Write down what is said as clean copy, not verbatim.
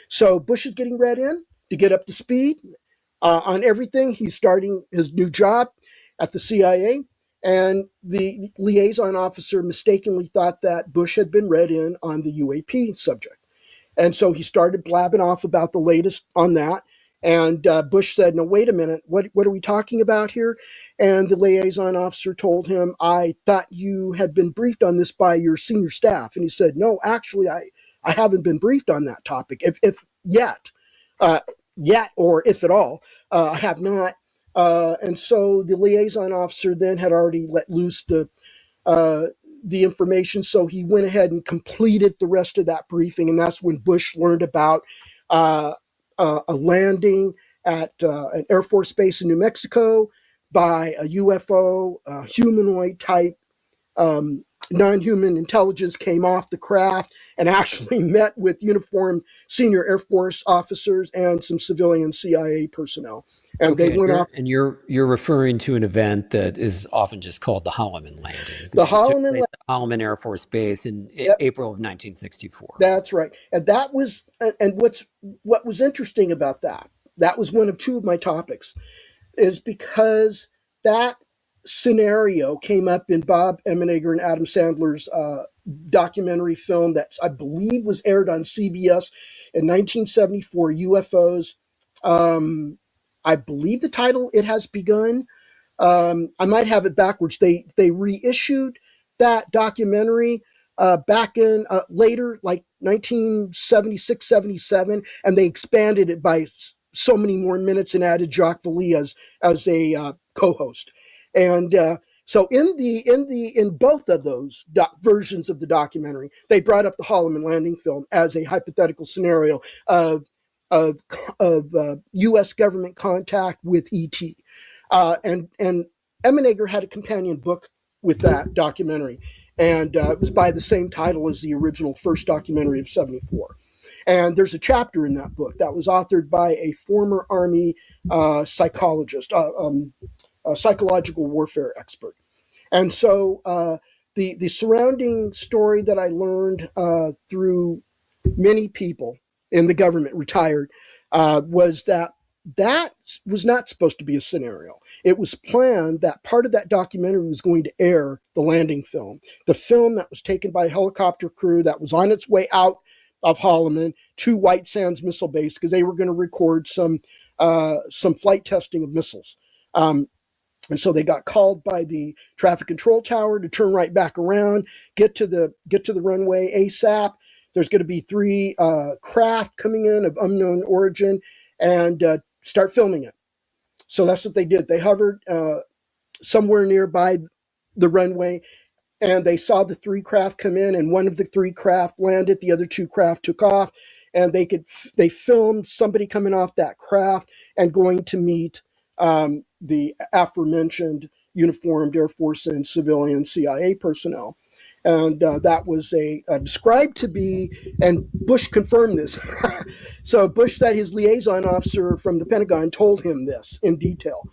So Bush is getting read in to get up to speed on everything. He's starting his new job at the CIA, and the liaison officer mistakenly thought that Bush had been read in on the UAP subject. And so he started blabbing off about the latest on that. And Bush said, no, wait a minute, what are we talking about here? And the liaison officer told him, I thought you had been briefed on this by your senior staff. And he said, no, actually, I haven't been briefed on that topic, if yet, or if at all, I have not. And so the liaison officer then had already let loose the information, so he went ahead and completed the rest of that briefing, and that's when Bush learned about a landing at an Air Force base in New Mexico by a UFO, humanoid type, non-human intelligence came off the craft and actually met with uniformed senior Air Force officers and some civilian CIA personnel. And Okay, they went off. and you're referring to an event that is often just called the Holman landing. The It took Holman, place at Holman Air Force Base in yep, April of 1964. that's right. And that was, and what was interesting about that was one of two of my topics, is because that scenario came up in Bob Emenegger and Adam Sandler's documentary film that I believe was aired on CBS in 1974, UFOs. I believe the title, It Has Begun. I might have it backwards. They reissued that documentary back in later, like 1976, 77, and they expanded it by so many more minutes and added Jacques Vallée as a co-host. And so in both of those versions of the documentary, they brought up the Holloman landing film as a hypothetical scenario of U.S. government contact with ET. And Emenegger had a companion book with that documentary, and it was by the same title as the original first documentary of '74. And there's a chapter in that book that was authored by a former Army psychologist, a psychological warfare expert. And so the surrounding story that I learned through many people in the government, retired, was that was not supposed to be a scenario. It was planned that part of that documentary was going to air the landing film, the film that was taken by a helicopter crew that was on its way out of Holloman to White Sands Missile Base, because they were going to record some flight testing of missiles. And so they got called by the traffic control tower to turn right back around, get to the runway ASAP. There's going to be 3 craft coming in of unknown origin, and start filming it. So that's what they did. They hovered somewhere nearby the runway, and they saw the 3 craft come in, and one of the 3 craft landed. The other 2 craft took off, and they filmed somebody coming off that craft and going to meet the aforementioned uniformed Air Force and civilian CIA personnel. And that was described to be, and Bush confirmed this. So Bush said his liaison officer from the Pentagon told him this in detail.